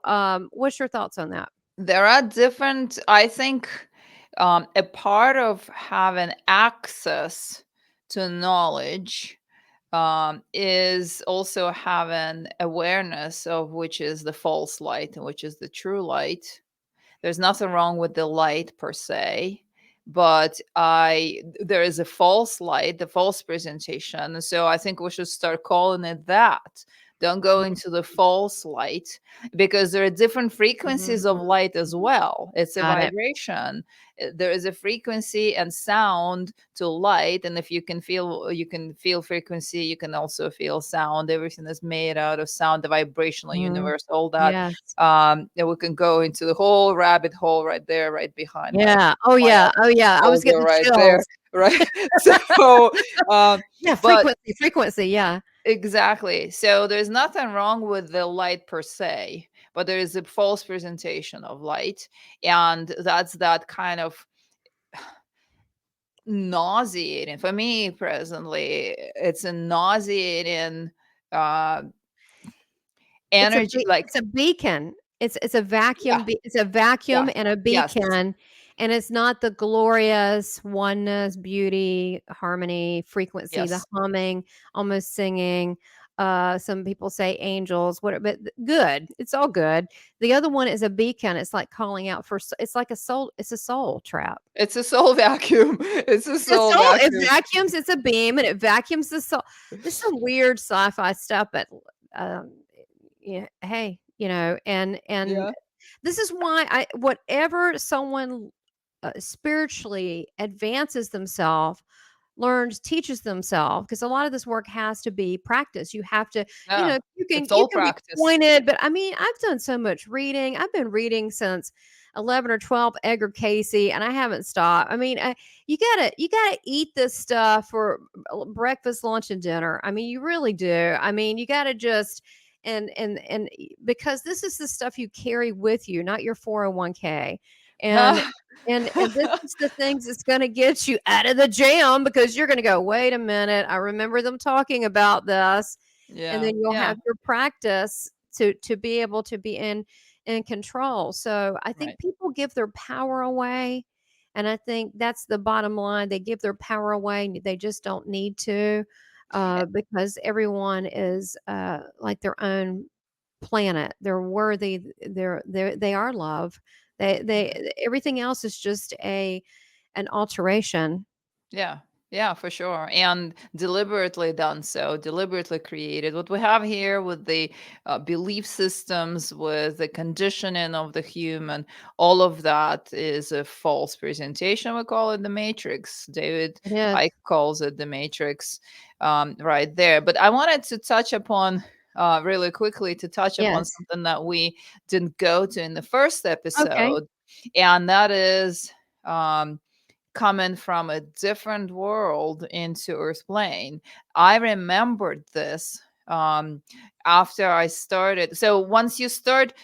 what's your thoughts on that? There are different, I think, a part of having access to knowledge is also having awareness of which is the false light and which is the true light. There's nothing wrong with the light per se, but I there is a false light, the false presentation. So I think we should start calling it that. Don't go Mhm, into the false light, because there are different mhm, frequencies of light as mhm. well. It's a Got it. vibration. There is a frequency and sound to light, and if you can feel frequency, you can also feel sound. Everything is made out of sound, the vibrational Mhm. universe, all that. Yes. And we can go into the whole rabbit hole right there, right behind Yeah. Oh, my yeah. Oh, yeah. I was Caulder getting right there, chills. right? So, um, Yeah, but frequency, yeah. exactly. So there's nothing wrong with the light per se, but there is a false presentation of light, and that's that kind of nauseating for me presently. It's a nauseating uh energy, like, It's a beacon. It's a yeah, it's a vacuum yes, and a yes, beacon, and it's not the glorious oneness, beauty, harmony, frequency, the yes. humming, almost singing. Some people say angels, what but good. It's all good. The other one is a beacon. It's like calling out for it's like a soul, it's a soul trap. It's a soul vacuum. It's a It's soul soul, it vacuum. vacuums, it's a beam, and it vacuums the soul. This is some weird sci-fi stuff, but, um, yeah, hey, and Yeah. this is why I whatever someone spiritually advances themselves, learns, teaches themselves, because a lot of this work has to be practice. You have to, Yeah, you it's all can be practice. pointed, but I mean, I've done so much reading. I've been reading since 11 or 12 Edgar Casey, and I haven't stopped. I mean, you gotta eat this stuff for breakfast, lunch, and dinner. I mean, you really do. I mean, you gotta just because this is the stuff you carry with you, not your 401k. And and this is the things that's going to get you out of the jam, because you're going to go, wait a minute, I remember them talking about this. And Yeah, then you'll yeah, have your practice to be able to be in control. So I think right. people give their power away. And I think that's the bottom line. They give their power away. They just don't need to, because everyone is like their own planet. They're worthy. They are love. They everything else is just an alteration. Yeah, yeah, for sure. And deliberately done so, deliberately created. What we have here with the belief systems, with the conditioning of the human, all of that is a false presentation. We call it the matrix. David It is. Icke calls it the matrix, right there. But I wanted to touch upon. Really quickly, to touch upon Yes. something that we didn't go to in the first Okay. episode, and that is um, coming from a different world into earth plane. I remembered this after I started. So once you start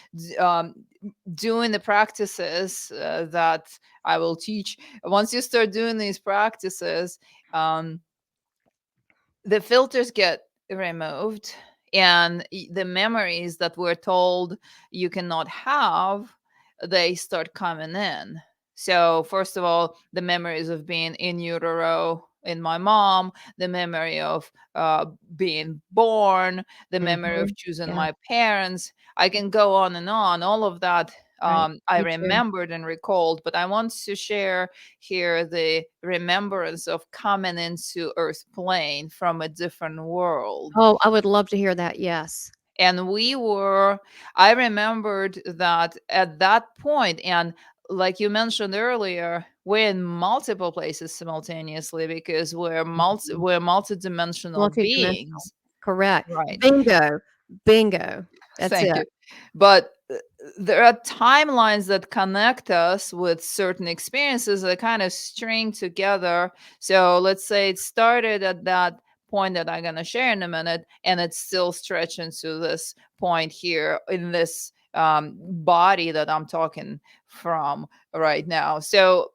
doing the practices that I will teach, once you start doing these practices, um, the filters get removed, and the memories that we're told you cannot have, they start coming in. So first of all, the memories of being in utero in my mom, the memory of being born, the memory of Mhm. choosing Yeah, my parents, I can go on and on, all of that. right. I Me too. remembered and recalled, but I want to share here the remembrance of coming into earth plane from a different world. Oh, I would love to hear that, yes. And I remembered that at that point, and like you mentioned earlier, we're in multiple places simultaneously because Mhm. we're multidimensional Multidimensional. beings, Correct. right? Bingo. Bingo. That's Thank it. you. But there are timelines that connect us with certain experiences that kind of string together. So let's say it started at that point that I'm going to share in a minute, and it's still stretching to this point here in this body that I'm talking from right now. So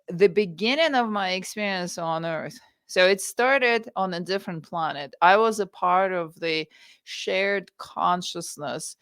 the beginning of my experience on Earth. So it started on a different planet. I was a part of the shared consciousness.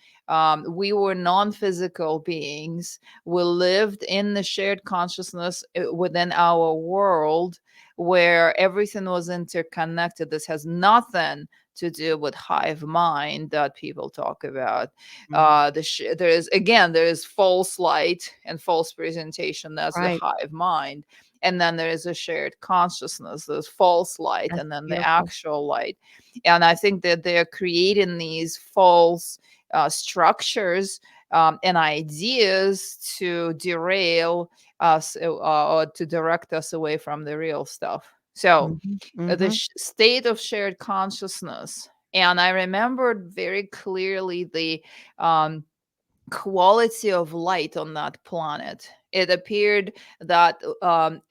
We were non physical beings. We lived in the shared consciousness within our world where everything was interconnected. This has nothing to do with hive mind that people talk about. Mm. There is false light and false presentation. That's the Right. hive mind. And then there is a shared consciousness. There's false light That's and then the beautiful. actual light. And I think that they're creating these false structures and ideas to derail us or to direct us away from the real stuff. So Mhm. the Mhm. state of shared consciousness. And I remembered very clearly the um, quality of light on that planet. It appeared that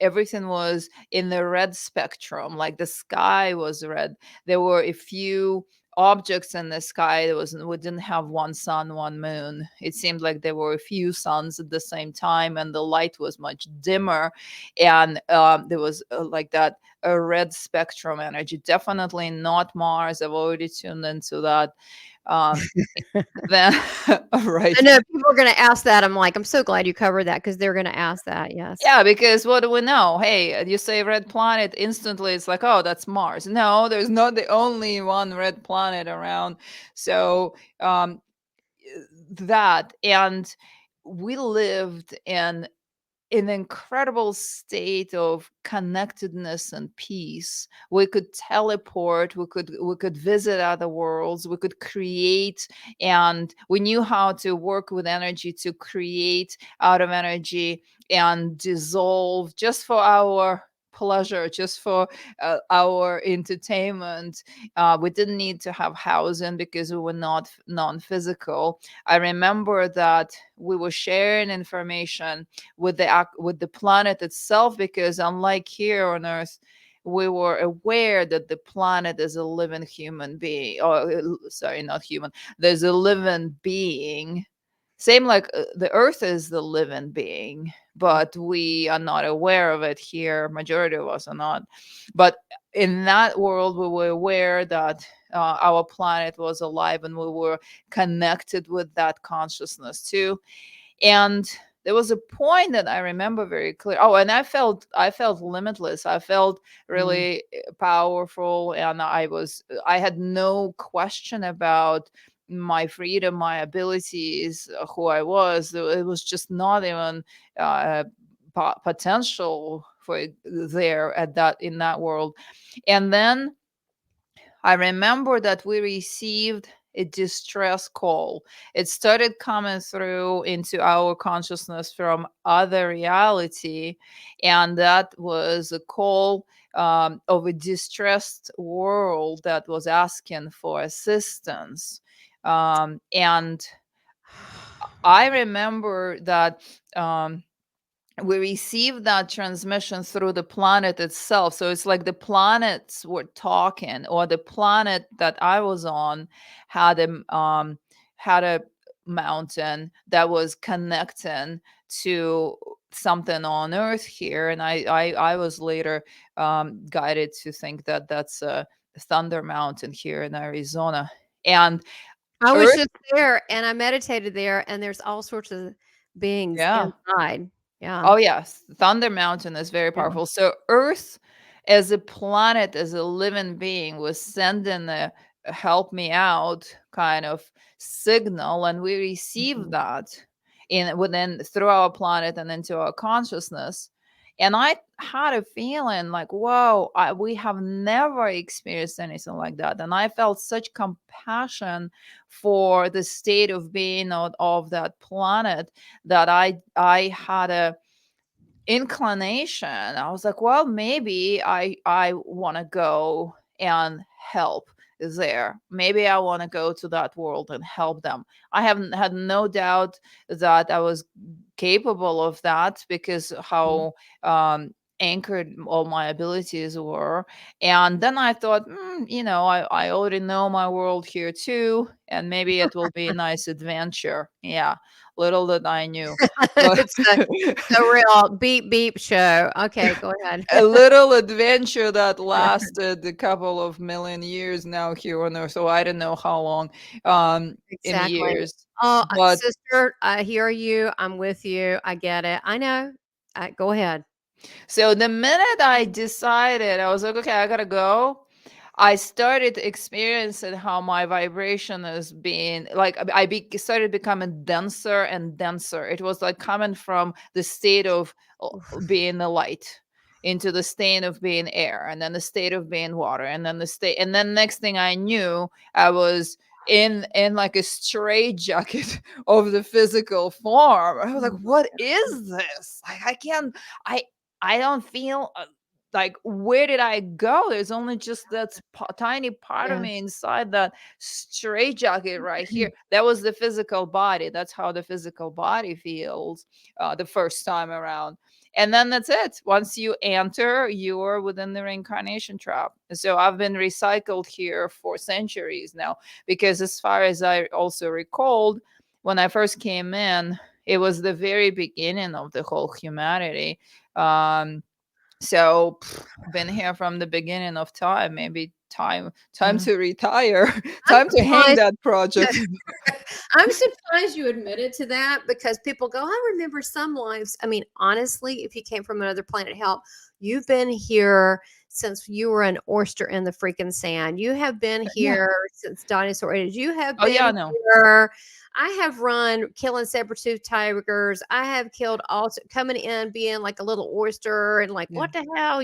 everything was in the red spectrum, like the sky was red. There were a few objects in the sky. We didn't have one sun, one moon. It seemed like there were a few suns at the same time, and the light was much dimmer. And there was like that a red spectrum energy. Definitely not Mars. I've already tuned into that. Um, then, I right. know people are gonna ask that. I'm like, I'm so glad you covered that, because 'cause they're gonna ask that, yes. Yeah, because what do we know? Hey, you say red planet, instantly it's like, oh, that's Mars. No, there's not the only one red planet around. So that, and we lived in an incredible state of connectedness and peace. We could teleport, we could visit other worlds, we could create, and we knew how to work with energy to create out of energy and dissolve just for our pleasure, just for our entertainment. We didn't need to have housing because we were not non-physical. I remember that we were sharing information with the planet itself, because unlike here on Earth, we were aware that the planet is a living human being, or sorry, not human. There's a living being. Same like the Earth is the living being, but we are not aware of it here. Majority of us are not. But in that world, we were aware that our planet was alive, and we were connected with that consciousness too. And there was a point that I remember very clear. Oh, and I felt limitless. I felt Mm. really powerful, and I had no question about my freedom, my abilities, who I was. It was just not even uh, potential for it there at that in that world. And then I remember that we received a distress call. It started coming through into our consciousness from other reality. And that was a call of a distressed world that was asking for assistance. And I remember that. We received that transmission through the planet itself. So it's like the planets were talking, or the planet that I was on had a mountain that was connecting to something on Earth here, and I was later guided to think that that's a Thunder Mountain here in Arizona, and I was Earth. just there and I meditated there, and there's all sorts of beings Yeah. inside. Yeah. Oh yes, Thunder Mountain is very Yeah. powerful. So Earth, as a planet, as a living being, was sending a help me out kind of signal, and we received Mhm. that in within through our planet and into our consciousness. And I had a feeling like, whoa, we have never experienced anything like that. And I felt such compassion for the state of being of that planet, that I had a inclination. I was like, well, maybe I want to go and help there. Maybe I want to go to that world and help them. I haven't had no doubt that I was capable of that, because Mhm. how anchored all my abilities were. And then I thought, I already know my world here too, and maybe it will be a nice adventure. Yeah, little did I knew. But It's a real beep beep show. Okay, go ahead. a little adventure that lasted a couple of million years now here on Earth. So I don't know how long in Exactly. years. Oh, But sister, I hear you. I'm with you. I get it. I know. Go ahead. so the minute I decided, I was like, okay, I gotta go. I started experiencing how my vibration is being like started becoming denser and denser. It was like coming from the state of being the light into the state of being air, and then the state of being water, and then the state, and then next thing I knew, I was in like a straight jacket of the physical form. I was like, what is this? Like, I can't. I don't feel like, where did I go? There's only just that tiny part of Yeah. me inside that straitjacket right here. That was the physical body. That's how the physical body feels the first time around. And then that's it. Once you enter, you're within the reincarnation trap. So I've been recycled here for centuries now, because as far as I also recalled, when I first came in, it was the very beginning of the whole humanity. So been here from the beginning of time. Maybe time Yeah. to retire. I'm Time to hang surprised. that project. I'm surprised you admitted to that, because people go, I remember some lives. I mean, honestly, if you came from another planet, hell, you've been here since you were an oyster in the freaking sand. You have been Yeah. here since dinosaur age. You have Oh yeah, been no. here. I have run killing saber-toothed tigers. I have killed all coming in being like a little oyster and like, Yeah. what the hell?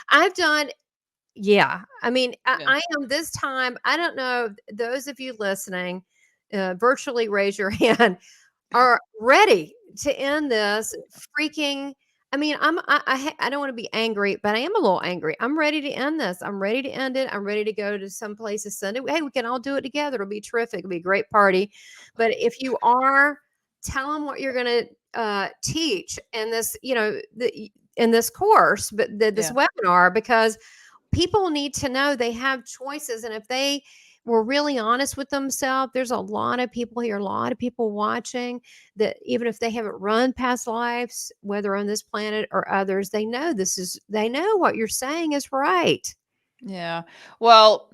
I've done, yeah. I mean, Yeah. I am this time. I don't know. Those of you listening, virtually raise your hand, are ready to end this freaking. I mean, I don't want to be angry, but I am a little angry. I'm ready to end this. I'm ready to end it. I'm ready to go to some place to Sunday. Hey, we can all do it together. It'll be terrific. It'll be a great party. But if you are, tell them what you're going to teach in this, in this course, but this Yeah. webinar, because people need to know they have choices. And if they were really honest with themselves, there's a lot of people here, a lot of people watching, that even if they haven't run past lives, whether on this planet or others, they know what you're saying is right. Yeah. Well,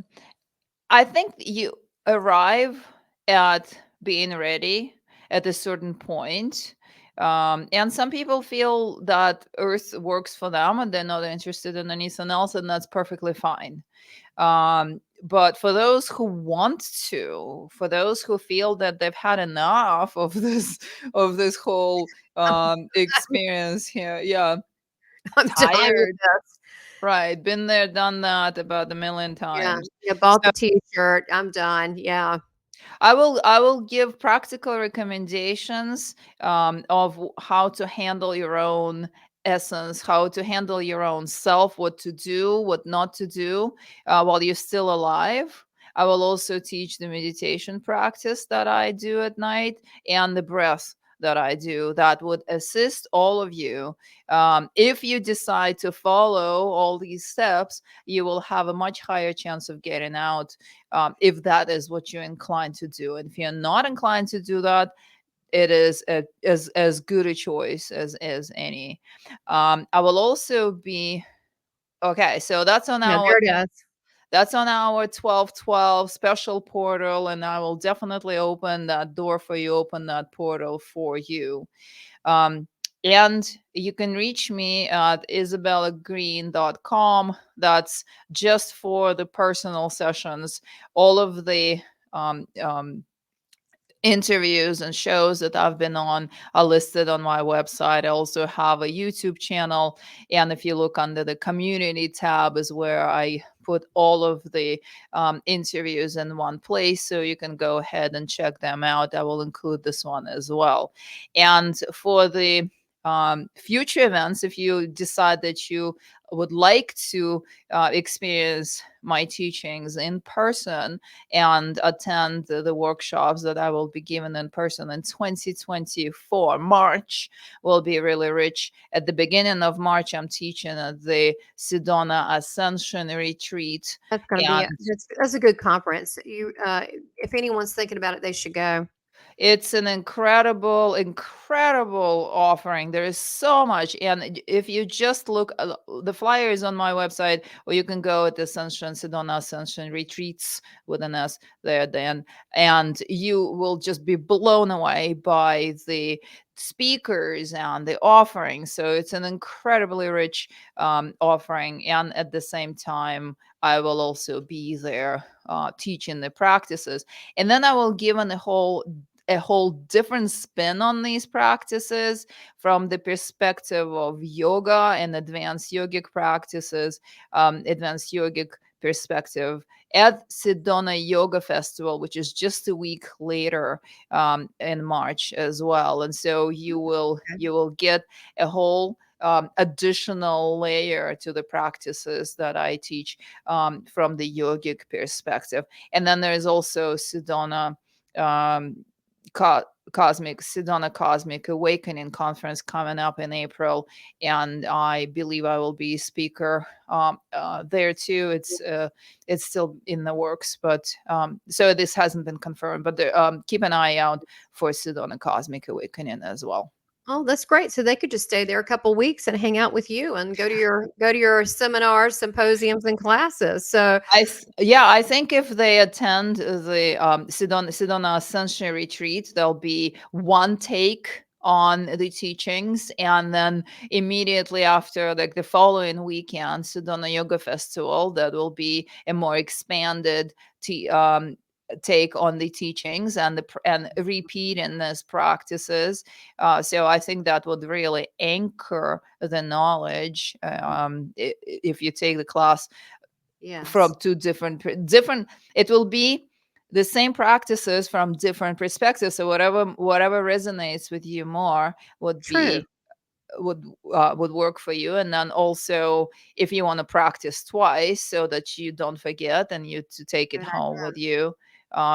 I think you arrive at being ready at a certain point. And some people feel that Earth works for them and they're not interested in anything else, and that's perfectly fine. But for those who want to, for those who feel that they've had enough of this whole experience here, yeah, I'm done with tired, this. right? Been there, done that about a million Yeah. times. Yeah. Bought the t-shirt. I'm done. Yeah. I will give practical recommendations of how to handle your own essence, how to handle your own self, what to do, what not to do while you're still alive. I will also teach the meditation practice that I do at night and the breath that I do that would assist all of you. If you decide to follow all these steps, you will have a much higher chance of getting out, if that is what you're inclined to do. And if you're not inclined to do that, it is as good a choice as any. I will also be okay. So Yeah. There it is. that's on our 1212 special portal, and I will definitely open that door for you, open that portal for you. Um, and you can reach me at isabellagreene.com. That's just for the personal sessions. All of the um, um, interviews and shows that I've been on are listed on my website. I also have a YouTube channel. And if you look under the community tab, is where I put all of the interviews in one place. So you can go ahead and check them out. I will include this one as well. And for the future events, if you decide that you would like to experience my teachings in person and attend the workshops that I will be giving in person in 2024. March will be really rich. At the beginning of March, I'm teaching at the Sedona Ascension Retreat. That's going to be And that's a good conference. If anyone's thinking about it, they should go. it's an incredible, incredible offering. There is so much. And if you just look, the flyer is on my website, or you can go at Ascension, Sedona Ascension Retreats with an S there then. And you will just be blown away by the speakers and the offering. So it's an incredibly rich offering. And at the same time, I will also be there teaching the practices. And then I will give an a whole different spin on these practices from the perspective of yoga and advanced yogic practices, advanced yogic perspective at Sedona Yoga Festival, which is just a week later in March as well. And so you will get a whole additional layer to the practices that I teach from the yogic perspective. And then there's also Sedona um, Cosmic Sedona Cosmic Awakening conference coming up in April, and I believe I will be speaker there too. It's still in the works, but so this hasn't been confirmed. But keep an eye out for Sedona Cosmic Awakening as well. Oh, that's great. So they could just stay there a couple weeks and hang out with you and go to your seminars, symposiums, and classes. So I think if they attend the Sedona Ascension retreat, there'll be one take on the teachings, and then immediately after, like the following weekend, Sedona Yoga Festival, that will be a more expanded take on the teachings and repeat in these practices. So I think that would really anchor the knowledge if you take the class from two different, it will be the same practices from different perspectives. So whatever resonates with you more would True. be would work for you. And then also, if you want to practice twice so that you don't forget and you to take it Good home idea. with you,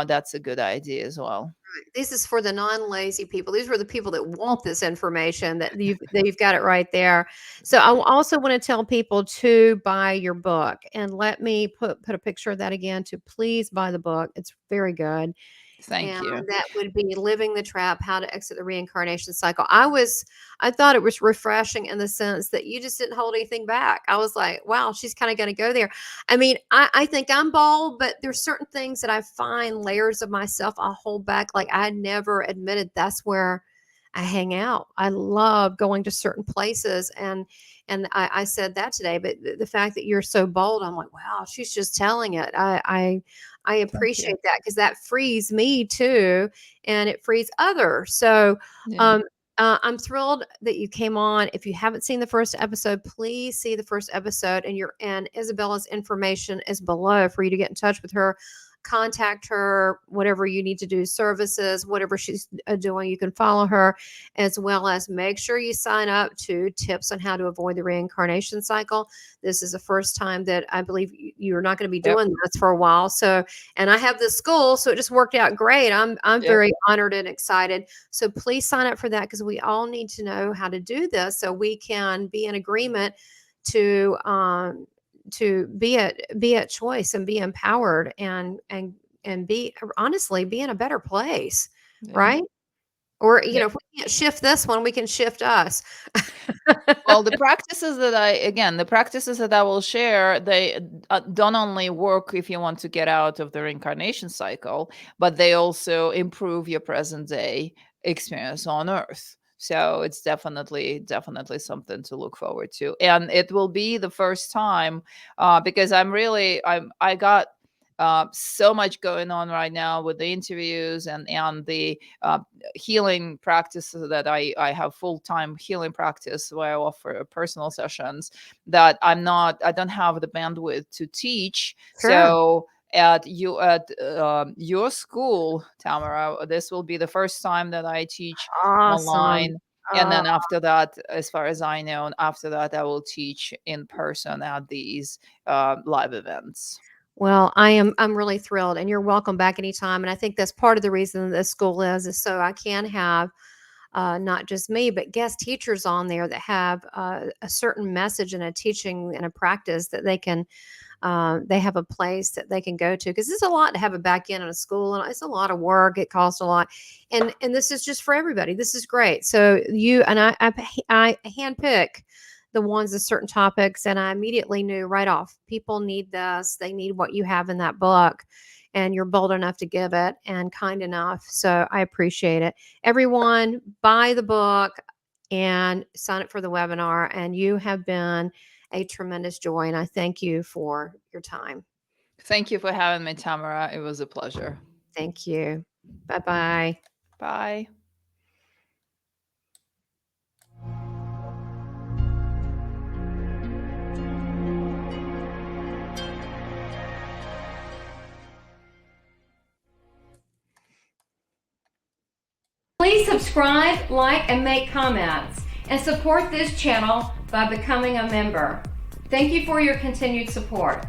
that's a good idea as well. This is for the non-lazy people. These are the people that want this information, that you've got it right there. So I also want to tell people to buy your book, and let me put a picture of that again, to please buy the book. It's very good. Thank And you. that would be Living the Trap: How to Exit the Reincarnation Cycle. I thought it was refreshing in the sense that you just didn't hold anything back. I was like, wow, she's kind of going to go there. I mean, I think I'm bold, but there's certain things that I find layers of myself I hold back. Like, I never admitted that's where I hang out. I love going to certain places, and I said that today. But the fact that you're so bold, I'm like, wow, she's just telling it. I Thank you. appreciate that, because that frees me too, and it frees others. So, Yeah. I'm thrilled that you came on. If you haven't seen the first episode, please see the first episode, and Isabella's information is below for you to get in touch with her. Contact her, whatever you need to do, services, whatever she's doing, you can follow her, as well as make sure you sign up to Tips on How to Avoid the Reincarnation Cycle. This is the first time that I believe you're not going to be Yep. doing this for a while. So, and I have this school, so it just worked out great. I'm Yep. very honored and excited. So please sign up for that, because we all need to know how to do this so we can be in agreement to be at choice and be empowered, and be, honestly, be in a better place, Yeah. right? Or, Yeah. if we can't shift this one, we can shift us. Well, the practices that I will share, they don't only work if you want to get out of the reincarnation cycle, but they also improve your present day experience on Earth. So it's definitely something to look forward to, and it will be the first time, because I got so much going on right now with the interviews and the healing practices that I have full-time healing practice where I offer personal sessions, that I don't have the bandwidth to teach. Sure. So at your school, Tamara, this will be the first time that I teach Awesome. online. And Uh, then after that, as far as I know, and after that, I will teach in person at these live events. well, I'm really thrilled, and you're welcome back anytime. And I think that's part of the reason this school is so I can have not just me, but guest teachers on there that have a certain message and a teaching and a practice that they have a place that they can go to, because it's a lot to have a back end in a school, and it's a lot of work. It costs a lot, and this is just for everybody. This is great. So you and I handpick the ones, the certain topics, and I immediately knew right off, people need this. They need what you have in that book, and you're bold enough to give it, and kind enough. So I appreciate it. Everyone, buy the book and sign up for the webinar, and you have been a tremendous joy, and I thank you for your time. Thank you for having me, Tamara. It was a pleasure. Thank you. Bye-bye. Bye. Please subscribe, like, and make comments, and support this channel by becoming a member. Thank you for your continued support.